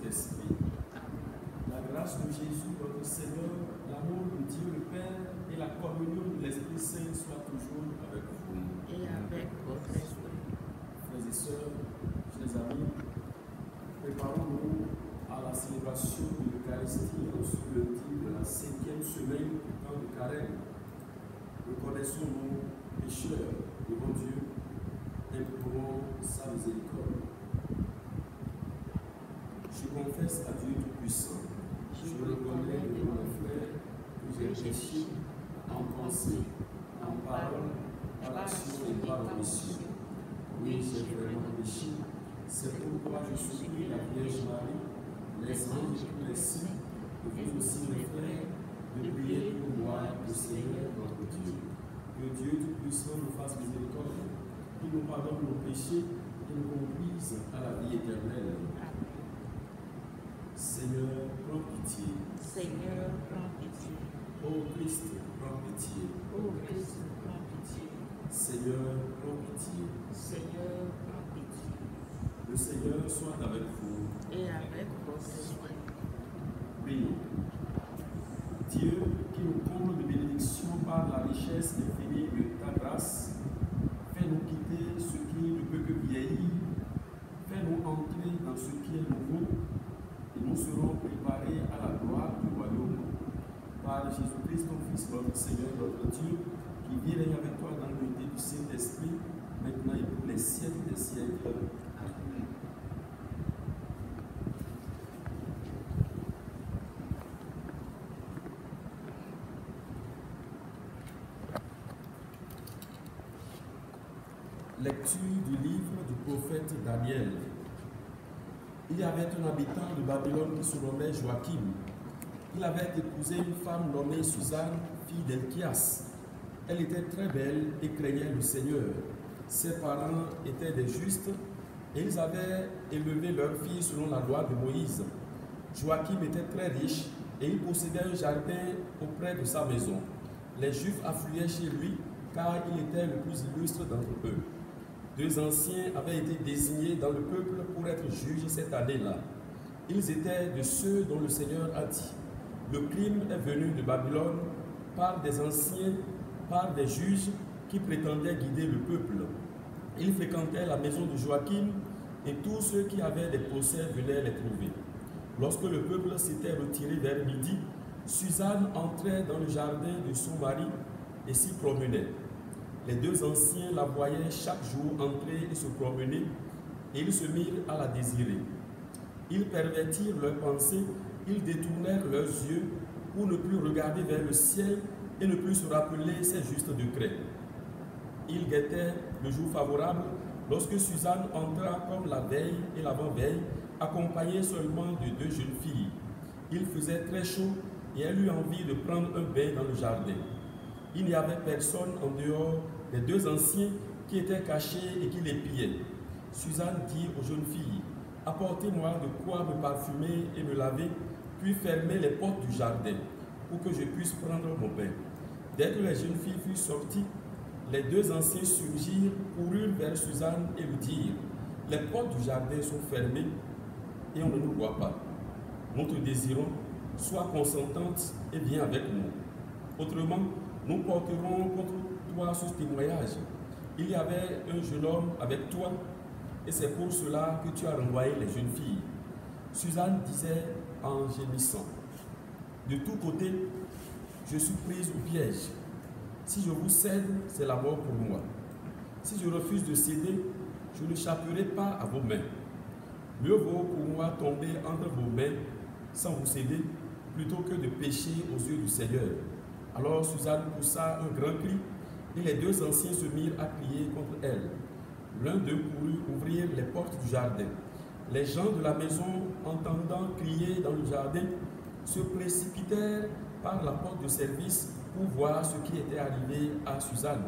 Saint-Esprit. La grâce de Jésus, notre Seigneur, l'amour de Dieu le Père et la communion de l'Esprit Saint soient toujours avec vous. Et avec votre esprit. Frères et sœurs, chers amis, préparons-nous à la célébration de l'Eucharistie en ce lundi de la 5e semaine du temps de Carême. Reconnaissons nos pécheurs devant Dieu et implorons sa miséricorde. Je confesse à Dieu Tout-Puissant, je reconnais devant mes frères que j'ai péché en pensée, en parole, par action et par omission. Oui, j'ai vraiment péché. C'est pourquoi je supplie la Vierge Marie, les anges et tous les saints, et vous aussi mes frères, de prier pour moi, le Seigneur notre Dieu. Que Dieu Tout-Puissant nous fasse miséricorde, qu'il nous pardonne nos péchés et nous conduise à la vie éternelle. Seigneur, prends pitié. Seigneur, prends pitié. Ô Christ, prends pitié. Ô Christ, prends pitié. Seigneur, prends pitié. Seigneur, prends pitié. Le Seigneur soit avec vous. Et avec votre esprit. Prions. Dieu, qui nous comble de bénédictions par la richesse infinie de ta grâce, fais-nous quitter ce qui ne peut que vieillir, fais-nous entrer dans ce qui est nouveau, et nous serons préparés à la gloire du royaume. Par Jésus-Christ, ton Fils, notre Seigneur, notre Dieu, qui vit et règne avec toi dans l'unité du Saint-Esprit, maintenant et pour les siècles des siècles. Amen. Lecture du livre du prophète Daniel. Il y avait un habitant de Babylone qui se nommait Joachim. Il avait épousé une femme nommée Suzanne, fille d'Elchias. Elle était très belle et craignait le Seigneur. Ses parents étaient des justes et ils avaient élevé leur fille selon la loi de Moïse. Joachim était très riche et il possédait un jardin auprès de sa maison. Les Juifs affluaient chez lui car il était le plus illustre d'entre eux. 2 anciens avaient été désignés dans le peuple pour être juges cette année-là. Ils étaient de ceux dont le Seigneur a dit: le crime est venu de Babylone par des anciens, par des juges qui prétendaient guider le peuple. Ils fréquentaient la maison de Joachim et tous ceux qui avaient des procès venaient les trouver. Lorsque le peuple s'était retiré vers midi, Suzanne entrait dans le jardin de son mari et s'y promenait. Les 2 anciens la voyaient chaque jour entrer et se promener, et ils se mirent à la désirer. Ils pervertirent leurs pensées, ils détournèrent leurs yeux pour ne plus regarder vers le ciel et ne plus se rappeler ses justes décrets. Ils guettaient le jour favorable lorsque Suzanne entra comme la veille et l'avant-veille, accompagnée seulement de 2 jeunes filles. Il faisait très chaud et elle eut envie de prendre un bain dans le jardin. Il n'y avait personne en dehors des 2 anciens qui étaient cachés et qui les pillaient. Suzanne dit aux jeunes filles: apportez-moi de quoi me parfumer et me laver, puis fermez les portes du jardin pour que je puisse prendre mon bain. Dès que les jeunes filles furent sorties, les 2 anciens surgirent, coururent vers Suzanne et lui dirent: les portes du jardin sont fermées et on ne nous voit pas. Nous te désirons, sois consentante et viens avec nous. Autrement, nous porterons contre toi ce témoignage: il y avait un jeune homme avec toi, et c'est pour cela que tu as renvoyé les jeunes filles. Suzanne disait en gémissant: de tous côtés, je suis prise au piège. Si je vous cède, c'est la mort pour moi. Si je refuse de céder, je n'échapperai pas à vos mains. Mieux vaut pour moi tomber entre vos mains sans vous céder, plutôt que de pécher aux yeux du Seigneur. Alors Suzanne poussa un grand cri, et les 2 anciens se mirent à crier contre elle. L'un d'eux courut ouvrir les portes du jardin. Les gens de la maison, entendant crier dans le jardin, se précipitèrent par la porte de service pour voir ce qui était arrivé à Suzanne.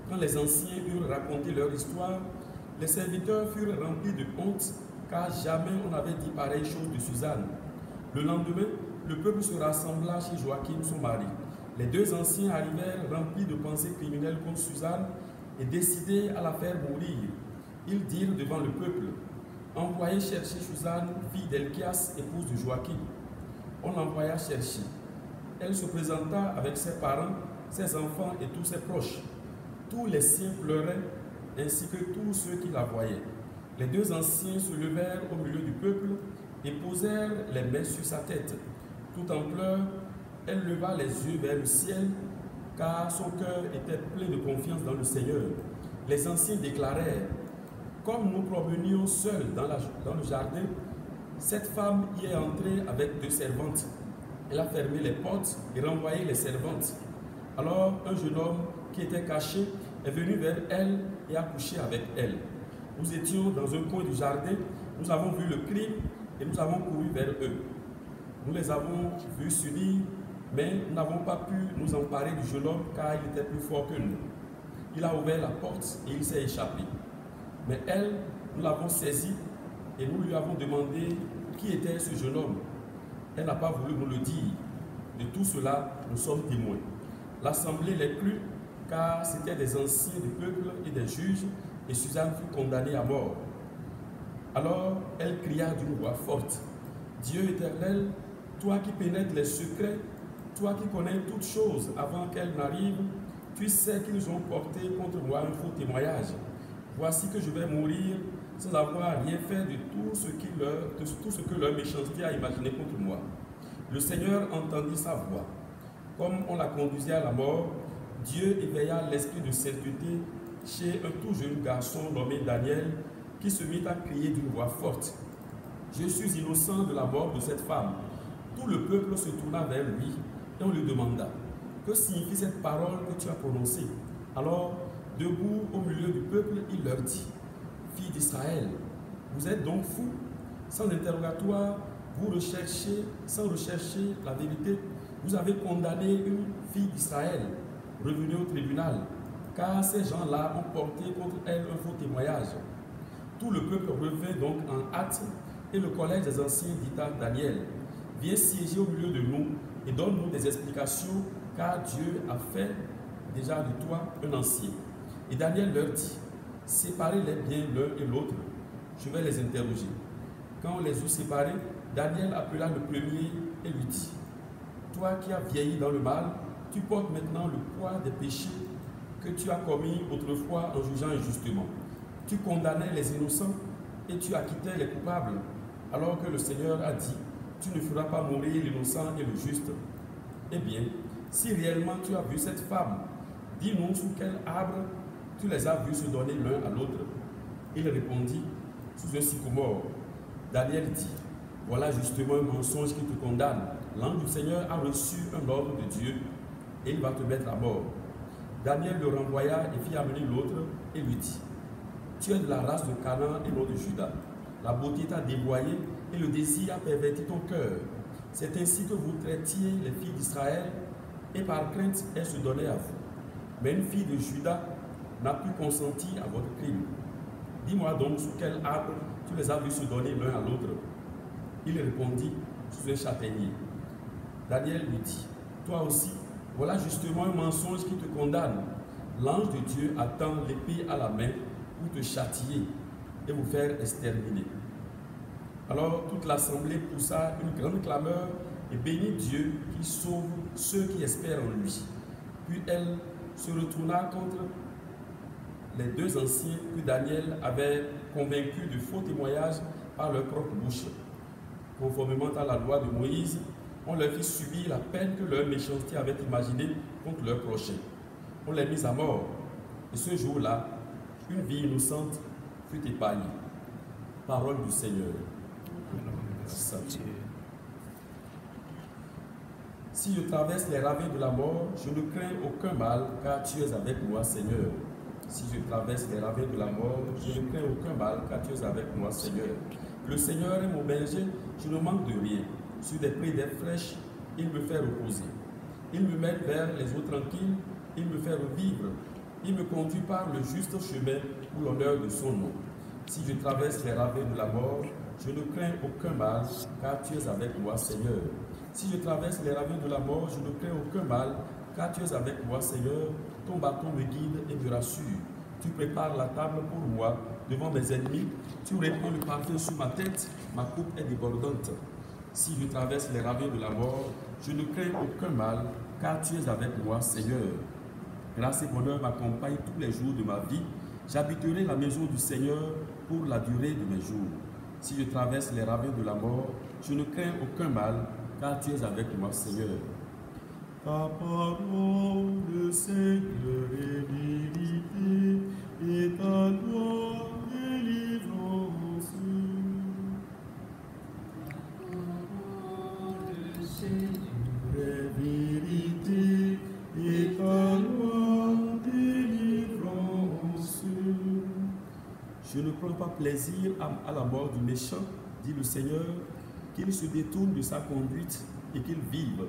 Quand les anciens eurent raconté leur histoire, les serviteurs furent remplis de honte, car jamais on n'avait dit pareille chose de Suzanne. Le lendemain, le peuple se rassembla chez Joachim, son mari. Les 2 anciens arrivèrent remplis de pensées criminelles contre Suzanne et décidés à la faire mourir. Ils dirent devant le peuple: envoyez chercher Suzanne, fille d'Elchias, épouse de Joachim. On l'envoya chercher. Elle se présenta avec ses parents, ses enfants et tous ses proches. Tous les siens pleuraient, ainsi que tous ceux qui la voyaient. Les deux anciens se levèrent au milieu du peuple et posèrent les mains sur sa tête. Tout en pleurs, elle leva les yeux vers le ciel, car son cœur était plein de confiance dans le Seigneur. Les anciens déclarèrent: comme nous promenions seuls dans le jardin, cette femme y est entrée avec 2 servantes. Elle a fermé les portes et renvoyé les servantes. Alors un jeune homme qui était caché est venu vers elle et a couché avec elle. Nous étions dans un coin du jardin, nous avons vu le crime et nous avons couru vers eux. Nous les avons vus s'unir, mais nous n'avons pas pu nous emparer du jeune homme car il était plus fort que nous. Il a ouvert la porte et il s'est échappé. Mais elle, nous l'avons saisi et nous lui avons demandé qui était ce jeune homme. Elle n'a pas voulu nous le dire. De tout cela, nous sommes témoins. L'assemblée les crut, car c'étaient des anciens du peuple et des juges, et Suzanne fut condamnée à mort. Alors elle cria d'une voix forte: Dieu éternel, toi qui pénètres les secrets, toi qui connais toutes choses avant qu'elles n'arrivent, tu sais qu'ils ont porté contre moi un faux témoignage. Voici que je vais mourir sans avoir rien fait de tout ce que leur méchanceté a imaginé contre moi. Le Seigneur entendit sa voix. Comme on la conduisait à la mort, Dieu éveilla l'esprit de sainteté chez un tout jeune garçon nommé Daniel, qui se mit à crier d'une voix forte: Je suis innocent de la mort de cette femme. Tout le peuple se tourna vers lui et on lui demanda: Que signifie cette parole que tu as prononcée? Alors, debout au milieu du peuple, il leur dit: Filles d'Israël, vous êtes donc fous? Sans interrogatoire, vous recherchez, sans rechercher la vérité, vous avez condamné une fille d'Israël. Revenez au tribunal, car ces gens-là ont porté contre elle un faux témoignage. Tout le peuple revint donc en hâte, et le collège des anciens dit à Daniel: Viens siéger au milieu de nous et donne-nous des explications, car Dieu a fait déjà de toi un ancien. Et Daniel leur dit: Séparez-les bien l'un et l'autre, je vais les interroger. Quand on les eut séparés, Daniel appela le premier et lui dit: Toi qui as vieilli dans le mal, tu portes maintenant le poids des péchés que tu as commis autrefois en jugeant injustement. Tu condamnais les innocents et tu acquittais les coupables, alors que le Seigneur a dit: Tu ne feras pas mourir l'innocent et le juste. Eh bien, si réellement tu as vu cette femme, dis-nous sous quel arbre tu les as vus se donner l'un à l'autre. Il répondit: Sous un sycomore. Daniel dit: Voilà justement un mensonge qui te condamne. L'ange du Seigneur a reçu un ordre de Dieu et il va te mettre à mort. Daniel le renvoya et fit amener l'autre et lui dit: Tu es de la race de Canaan et non de Juda. La beauté t'a dévoyé et le désir a perverti ton cœur. C'est ainsi que vous traitiez les filles d'Israël et par crainte elles se donnaient à vous. Mais une fille de Juda n'a pu consentir à votre crime. Dis-moi donc sous quel arbre tu les as vus se donner l'un à l'autre. Il répondit: Sous un châtaignier. Daniel lui dit: Toi aussi, voilà justement un mensonge qui te condamne. L'ange de Dieu attend l'épée à la main pour te châtier et vous faire exterminer. Alors toute l'assemblée poussa une grande clameur et bénit Dieu qui sauve ceux qui espèrent en lui. Puis elle se retourna contre les deux anciens que Daniel avait convaincus de faux témoignages par leur propre bouche. Conformément à la loi de Moïse, on leur fit subir la peine que leur méchanceté avait imaginée contre leur prochain. On les mit à mort. Et ce jour-là, une vie innocente fut épargnée. Parole du Seigneur. Salut. Si je traverse les ravins de la mort, je ne crains aucun mal, car tu es avec moi, Seigneur. Si je traverse les ravins de la mort, je ne crains aucun mal, car tu es avec moi, Seigneur. Le Seigneur est mon berger, je ne manque de rien. Sur des prés des fraîches, il me fait reposer. Il me mène vers les eaux tranquilles, il me fait revivre. Il me conduit par le juste chemin pour l'honneur de son nom. Si je traverse les ravins de la mort, je ne crains aucun mal, car tu es avec moi, Seigneur. Si je traverse les ravins de la mort, je ne crains aucun mal, car tu es avec moi, Seigneur. Ton bâton me guide et me rassure. Tu prépares la table pour moi devant mes ennemis. Tu répands le parfum sur ma tête. Ma coupe est débordante. Si je traverse les ravins de la mort, je ne crains aucun mal, car tu es avec moi, Seigneur. Grâce et bonheur m'accompagnent tous les jours de ma vie. J'habiterai la maison du Seigneur pour la durée de mes jours. Si je traverse les ravins de la mort, je ne crains aucun mal, car tu es avec moi, Seigneur. Ta parole, Seigneur, est vérité, et ta loi, délivrance. Seigneur est vérité, et ta loi, délivrance. Je ne prends pas plaisir à la mort du méchant, dit le Seigneur, qu'il se détourne de sa conduite et qu'il vive.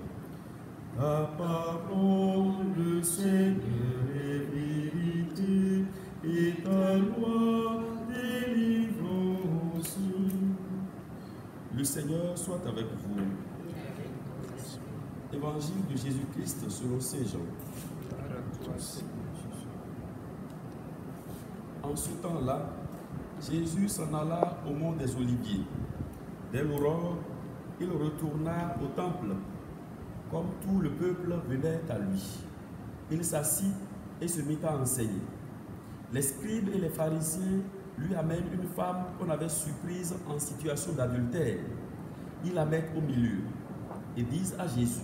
Ta parole, Seigneur, est vérité, et ta loi, délivrance. Le Seigneur soit avec vous. Évangile de Jésus-Christ selon Saint Jean. En ce temps-là, Jésus s'en alla au mont des Oliviers. Dès l'aurore, il retourna au temple. Comme tout le peuple venait à lui, il s'assit et se mit à enseigner. Les scribes et les pharisiens lui amènent une femme qu'on avait surprise en situation d'adultère. Ils la mettent au milieu et disent à Jésus: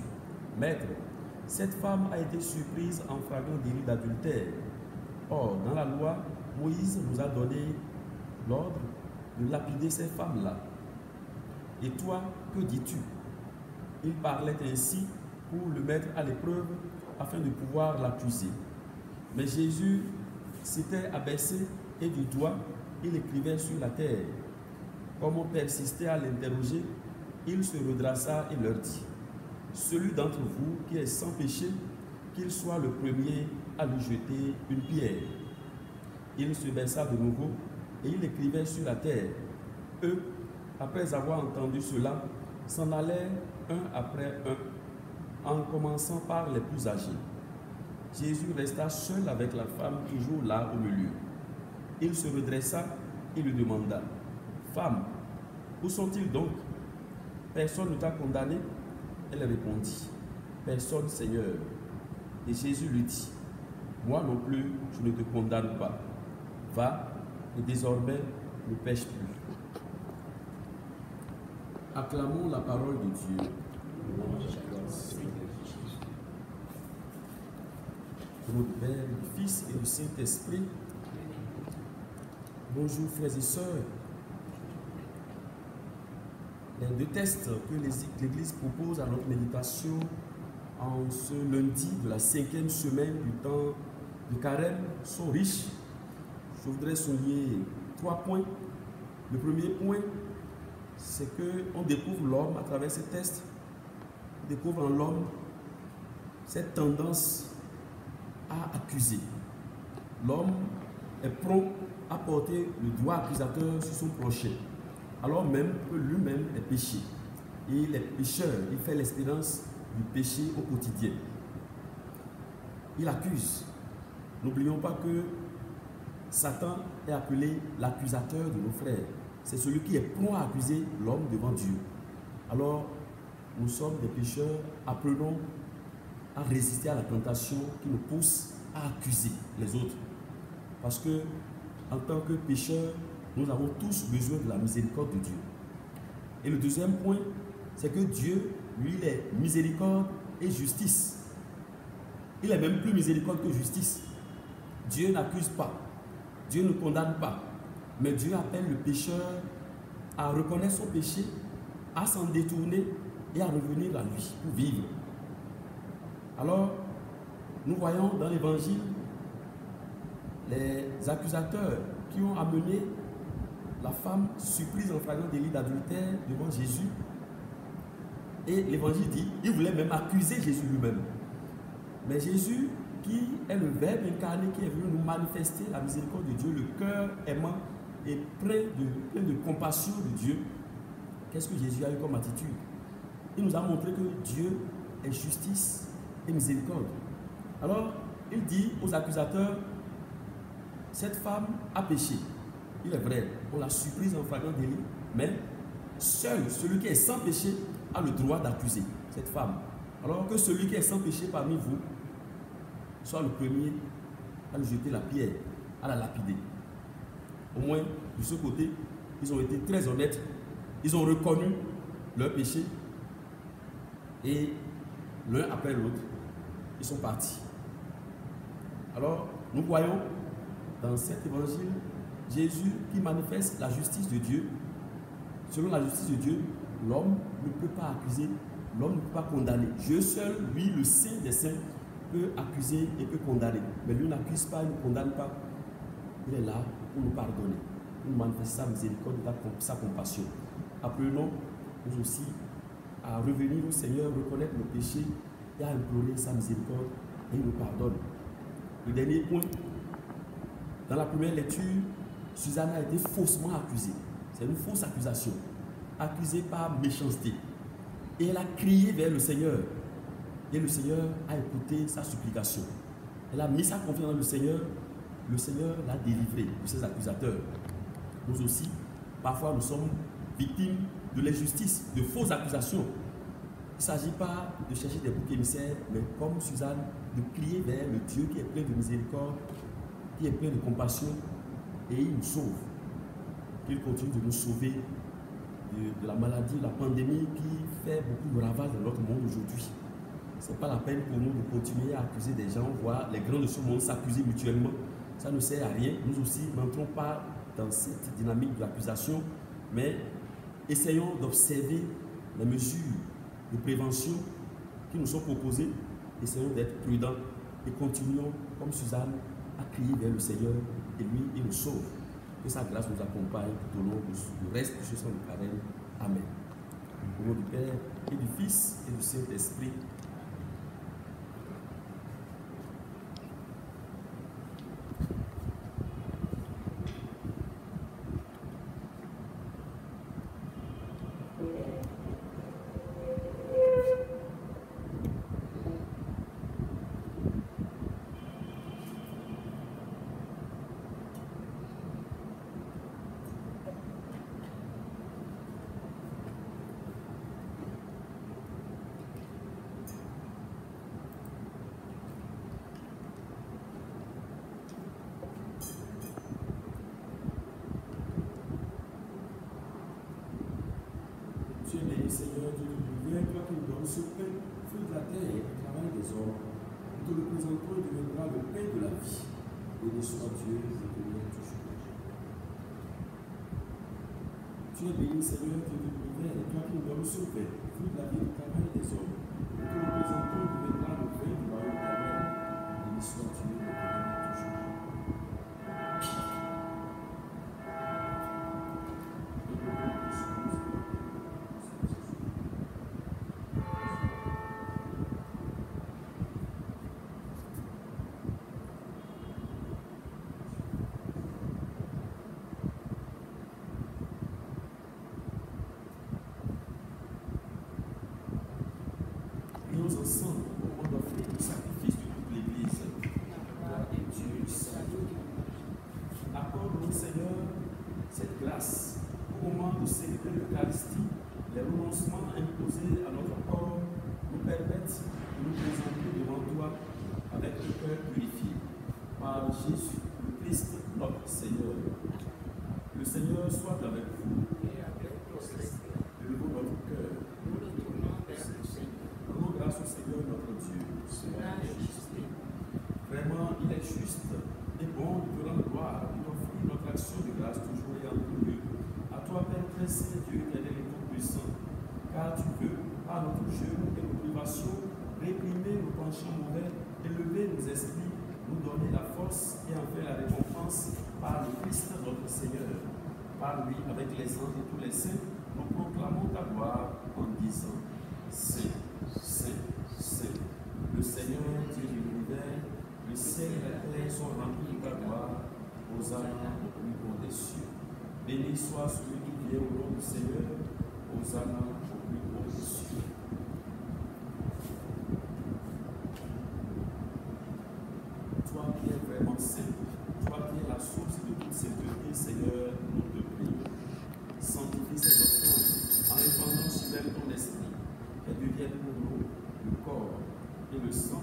Maître, cette femme a été surprise en flagrant délit d'adultère. Or, dans la loi, Moïse nous a donné l'ordre de lapider ces femmes-là. Et toi, que dis-tu? Il parlait ainsi pour le mettre à l'épreuve afin de pouvoir l'accuser. Mais Jésus s'était abaissé et du doigt, il écrivait sur la terre. Comme on persistait à l'interroger, il se redressa et leur dit: Celui d'entre vous qui est sans péché, qu'il soit le premier à lui jeter une pierre. Il se baissa de nouveau et il écrivait sur la terre. Eux, après avoir entendu cela, s'en allèrent un après un, en commençant par les plus âgés. Jésus resta seul avec la femme toujours là au milieu. Il se redressa et lui demanda: Femme, où sont-ils donc? Personne ne t'a condamné? Elle répondit: Personne, Seigneur. Et Jésus lui dit: Moi non plus, je ne te condamne pas. Va, et désormais ne pêche plus. Acclamons la parole de Dieu. Au nom du Père, du Fils et du Saint-Esprit. Bonjour frères et sœurs. Les deux textes que l'Église propose à notre méditation en ce lundi de la 5e semaine du temps de Carême sont riches. Je voudrais souligner 3 points. Le premier point, c'est qu'on découvre l'homme à travers ces textes. On découvre en l'homme cette tendance à accuser. L'homme est prompt à porter le doigt accusateur sur son prochain, alors même que lui-même est péché. Et il est pécheur, il fait l'expérience du péché au quotidien. Il accuse. N'oublions pas que Satan est appelé l'accusateur de nos frères. C'est celui qui est prompt à accuser l'homme devant Dieu. Alors, nous sommes des pécheurs, apprenons à résister à la tentation qui nous pousse à accuser les autres. Parce que, en tant que pécheurs, nous avons tous besoin de la miséricorde de Dieu. Et le deuxième point, c'est que Dieu, lui, il est miséricorde et justice. Il est même plus miséricorde que justice. Dieu n'accuse pas. Dieu ne condamne pas. Mais Dieu appelle le pécheur à reconnaître son péché, à s'en détourner et à revenir à lui pour vivre. Alors, nous voyons dans l'évangile les accusateurs qui ont amené la femme surprise en flagrant délit d'adultère devant Jésus. Et l'évangile dit, il voulait même accuser Jésus lui-même. Mais Jésus, qui est le Verbe incarné, qui est venu nous manifester la miséricorde de Dieu, le cœur aimant et plein de compassion de Dieu, qu'est-ce que Jésus a eu comme attitude? Il nous a montré que Dieu est justice et miséricorde. Alors, il dit aux accusateurs, cette femme a péché. Il est vrai, on l'a surprise en flagrant délit, mais seul celui qui est sans péché a le droit d'accuser cette femme. Alors que celui qui est sans péché parmi vous soit le premier à lui jeter la pierre, à la lapider. Au moins, de ce côté, ils ont été très honnêtes. Ils ont reconnu leur péché et l'un après l'autre, ils sont partis. Alors, nous voyons dans cet évangile Jésus qui manifeste la justice de Dieu. Selon la justice de Dieu, l'homme ne peut pas accuser, l'homme ne peut pas condamner. Dieu seul, lui, le Saint des Saints, peut accuser et peut condamner. Mais lui n'accuse pas, il ne condamne pas. Il est là pour nous pardonner, pour nous manifester sa miséricorde et sa compassion. Apprenons nous aussi à revenir au Seigneur, reconnaître nos péchés et à implorer sa miséricorde et il nous pardonne. Le dernier point, dans la première lecture, Suzanne a été faussement accusée. C'est une fausse accusation, accusée par méchanceté. Et elle a crié vers le Seigneur. Et le Seigneur a écouté sa supplication. Elle a mis sa confiance dans le Seigneur l'a délivrée de ses accusateurs. Nous aussi, parfois nous sommes victimes de l'injustice, de fausses accusations. Il ne s'agit pas de chercher des boucs émissaires, mais comme Suzanne, de crier vers le Dieu qui est plein de miséricorde, qui est plein de compassion, et il nous sauve. Qu'il continue de nous sauver de la maladie, de la pandémie qui fait beaucoup de ravages dans notre monde aujourd'hui. Ce n'est pas la peine pour nous de continuer à accuser des gens, voir les grands de ce monde s'accuser mutuellement. Ça ne sert à rien. Nous aussi n'entrons pas dans cette dynamique de l'accusation, mais essayons d'observer les mesures de prévention qui nous sont proposées. Essayons d'être prudents et continuons, comme Suzanne, à crier vers le Seigneur et lui, il nous sauve. Que sa grâce nous accompagne tout au long du reste de ce sang de carême. Amen. Au nom du Père et du Fils et du Saint-Esprit. Tu es béni, Seigneur, Dieu de l'univers, toi qui nous donnes ce pain, fruit de la terre et le travail des hommes. Nous te le présentons et deviendra le pain de la vie. Béni soit Dieu, maintenant toujours. Tu es béni, Seigneur, Dieu de l'univers, toi qui nous donnes ce pain, fruit de la vie et le travail des hommes. Nous te le présentons et deviendra le pain du royaume éternel. Béni soit Dieu, maintenant toujours. Ensemble, au moment d'offrir le sacrifice de toute l'Église. Gloire et Dieu, salut. Accorde-nous, Seigneur, cette grâce au moment de célébrer l'Eucharistie. Les renoncements imposés à notre corps nous permettent de nous présenter devant toi avec le cœur purifié. Par Jésus, le Christ, notre Seigneur. Le Seigneur soit avec vous. Et avec votre esprit. Élevons notre cœur. Nous le tournons vers le Seigneur. Rendons grâce au Seigneur notre Dieu. Cela est juste. Vraiment, il est juste et bon de te rendre gloire et d'offrir notre action de grâce toujours et en tout lieu. À toi, Père très saint, Dieu éternel et tout-puissant, car tu veux, par notre jeûne et nos privations, réprimer nos penchants mauvais, élever nos esprits, nous donner la force et en faire la récompense par le Christ notre Seigneur. Par lui, avec les anges et tous les saints, nous proclamons ta gloire en disant Saint, Saint, Saint. Le Seigneur, Dieu de l'univers, le ciel et la terre sont remplis de ta gloire. Hosanna au plus haut des cieux. Béni soit celui qui vient au nom du Seigneur. Hosanna au plus haut des cieux. Toi qui es vraiment saint, toi qui es la et le sang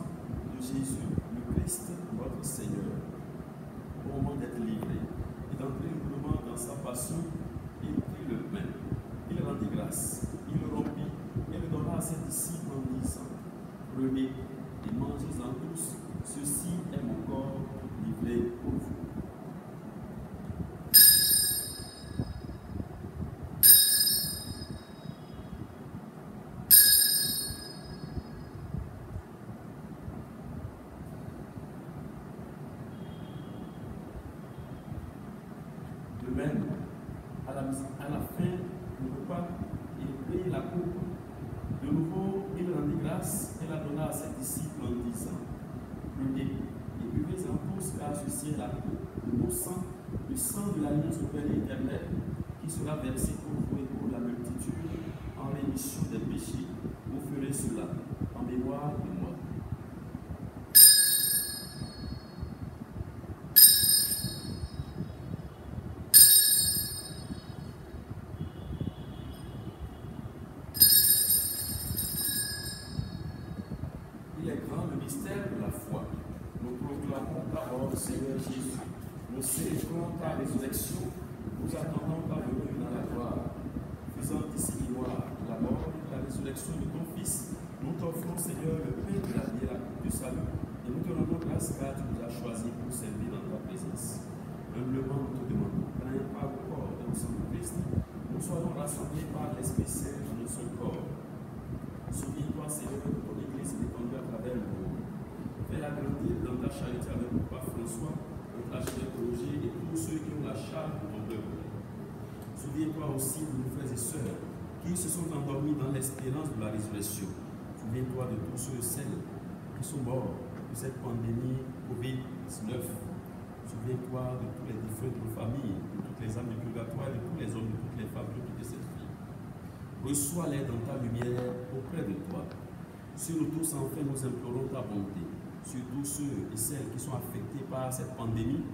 de Jésus, le Christ, notre Seigneur, au moment d'être livré et d'entrer librement dans sa passion, il prit le pain, il rendit grâce, il le rompit et le donna à ses disciples en disant: Prenez et mangez-en tous, ceci est mon corps livré pour vous. De même, à la fin du repas, il prit la coupe. De nouveau, il rendit grâce et la donna à ses disciples en disant: Prenez et buvez-en tous, car ceci est la coupe de mon sang, le sang de l'alliance nouvelle et éternelle, qui sera versé pour vous et pour la multitude en rémission des péchés. Vous ferez cela en mémoire de moi. Il est grand le mystère de la foi. Nous proclamons ta mort, Seigneur Jésus. Nous célébrons ta résurrection. Nous attendons ta venue dans la gloire. Faisant ici mémoire de la mort et de la résurrection de ton Fils, nous t'offrons, Seigneur, le pain de la vie et la coupe du salut. Et nous te rendons grâce car tu nous as choisis pour servir dans ta présence. Humblement, nous te demandons, craignant par le corps et au sang de Christ, nous soyons rassemblés par l'Esprit Saint dans un seul corps. Souviens-toi, Seigneur, de ton Église étendue à travers le monde. Fais-la grandir dans ta charité avec le pape François, notre archevêque Roger et tous ceux qui ont la charge de ton œuvre. Souviens-toi aussi de nos frères et sœurs qui se sont endormis dans l'espérance de la résurrection. Souviens-toi de tous ceux et celles qui sont morts de cette pandémie Covid-19. Souviens-toi de tous les défunts de nos familles, de toutes les âmes du purgatoire, de tous les hommes, de toutes les femmes, de toutes les cette vie. Reçois-les dans ta lumière auprès de toi. Sur nous tous, enfin, nous implorons ta bonté. Sur tous ceux et celles qui sont affectés par cette pandémie,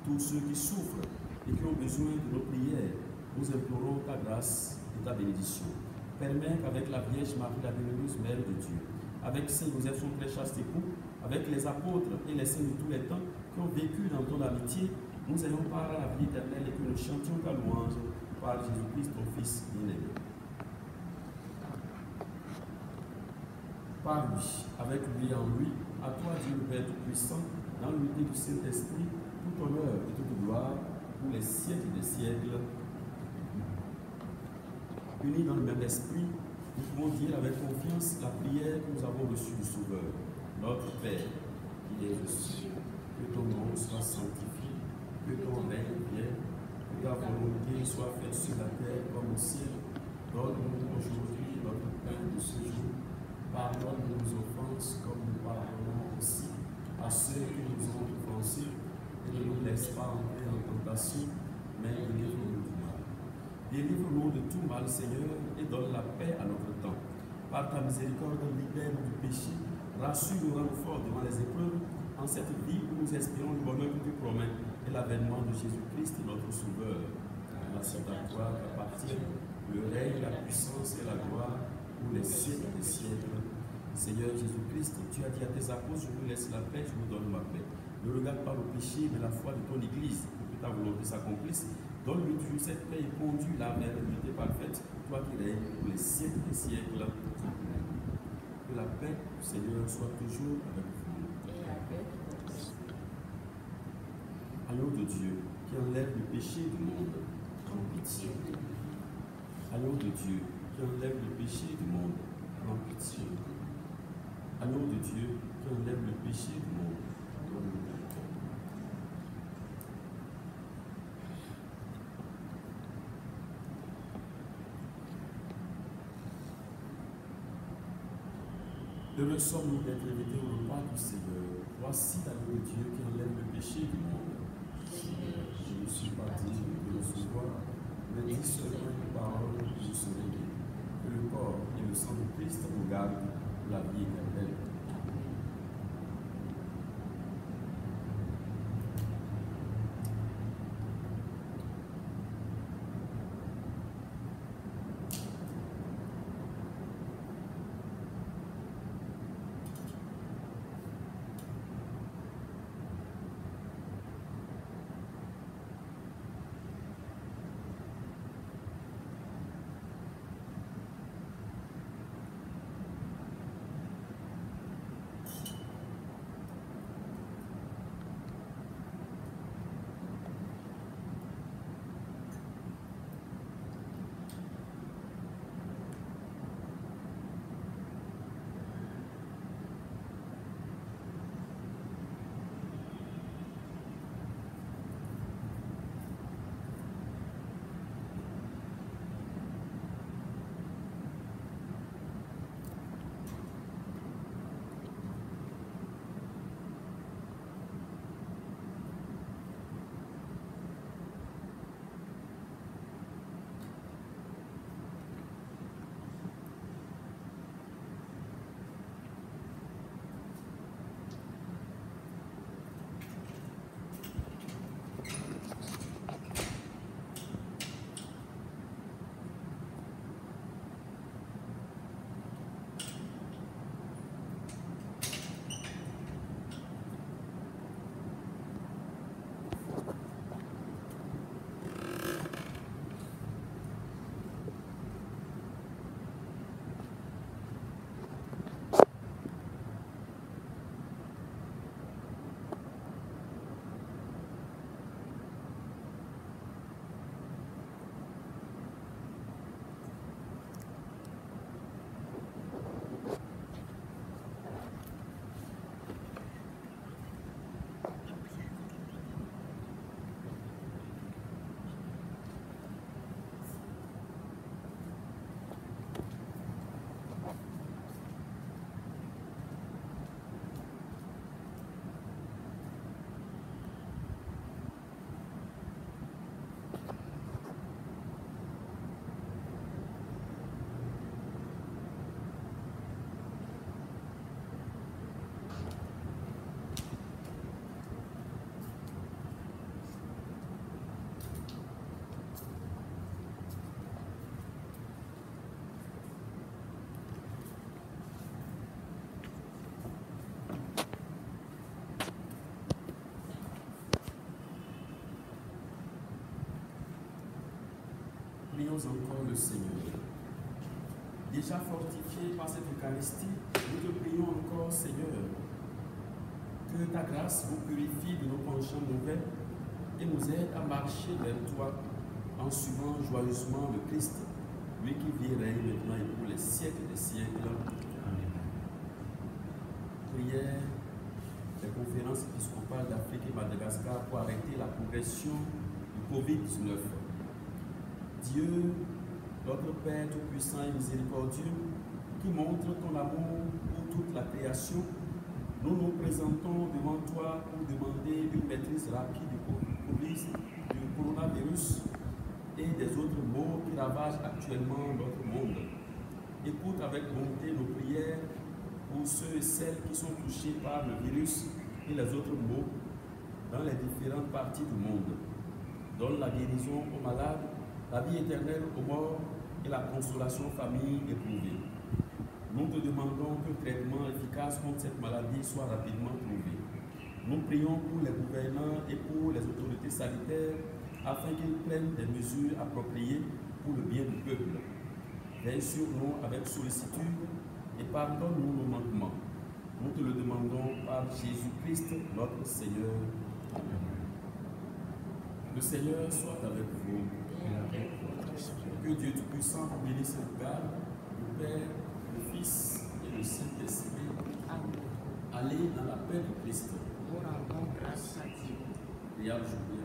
tous ceux qui souffrent et qui ont besoin de nos prières, nous implorons ta grâce et ta bénédiction. Permets qu'avec la Vierge Marie, la bienheureuse Mère de Dieu, avec Saint Joseph, son très chaste époux, avec les apôtres et les saints de tous les temps qui ont vécu dans ton amitié, nous ayons part à la vie éternelle et que nous chantions ta louange par Jésus-Christ, ton Fils bien-aimé. Par lui, avec lui et en lui, à toi Dieu le Père Tout-Puissant, dans l'unité du Saint-Esprit, tout honneur et toute gloire pour les siècles des siècles. Unis dans le même esprit, nous pouvons dire avec confiance la prière que nous avons reçue du Sauveur. Notre Père, qui es aux cieux, que ton nom soit sanctifié, que ton règne vienne, que ta volonté soit faite sur la terre comme au ciel. Donne-nous aujourd'hui notre pain de ce jour. Pardonne nos offenses comme nous pardonnons aussi à ceux qui nous ont offensés. Et ne nous laisse pas entrer en tentation, mais délivre-nous du mal. Délivre-nous de tout mal, Seigneur, et donne la paix à notre temps. Par ta miséricorde, libère-nous du péché. Rassure-nous, rends-nous forts devant les épreuves. En cette vie où nous espérons le bonheur que tu promets et l'avènement de Jésus-Christ, notre Sauveur. Merci à toi qu'appartiennent le règne, la puissance et la gloire pour les siècles des siècles. Seigneur Jésus-Christ, tu as dit à tes apôtres, je vous laisse la paix, je vous donne ma paix. Ne regarde pas le péché, mais la foi de ton Église, pour que ta volonté s'accomplisse. Donne-lui toujours cette paix et conduis-la vers l'unité parfaite, toi qui règnes pour les siècles des siècles. Amen. Que la paix du Seigneur soit toujours avec vous. Et la paix. Agneau de Dieu, qui enlève le péché du monde, prends pitié. Agneau de Dieu, qui enlève le péché du monde, prends pitié. Agneau de Dieu, qui enlève le péché du monde, donne-nous pardon. Heureux sommes-nous d'être invités au repas du Seigneur. Voici l'agneau de Dieu qui enlève le péché du monde. Je ne suis pas digne de recevoir, mais dis seulement une parole, je serai guéri. Que le corps et le sang de Christ nous gardent pour la vie éternelle. prions encore le Seigneur. Déjà fortifié par cette Eucharistie, nous te prions encore, Seigneur, que ta grâce vous purifie de nos penchants mauvais et nous aide à marcher vers toi en suivant joyeusement le Christ, lui qui vit et règne maintenant et pour les siècles des siècles. Amen. Prière des conférences épiscopales d'Afrique et Madagascar pour arrêter la progression du Covid-19. Dieu, notre Père tout-puissant et miséricordieux, qui montre ton amour pour toute la création, nous nous présentons devant toi pour demander une maîtrise rapide du coronavirus et des autres maux qui ravagent actuellement notre monde. Écoute avec bonté nos prières pour ceux et celles qui sont touchés par le virus et les autres maux dans les différentes parties du monde. Donne la guérison aux malades, la vie éternelle aux morts et la consolation aux familles éprouvées. Nous te demandons que le traitement efficace contre cette maladie soit rapidement trouvé. Nous prions pour les gouvernants et pour les autorités sanitaires afin qu'ils prennent des mesures appropriées pour le bien du peuple. Veille sur nous avec sollicitude et pardonne-nous nos manquements. Nous te le demandons par Jésus-Christ, notre Seigneur. Amen. Le Seigneur soit avec vous. Que Dieu Tout-Puissant vous bénisse et vous garde, le Père, le Fils et le Saint-Esprit. Allez dans la paix du Christ. Nous rendons grâce à Dieu. Et à vous.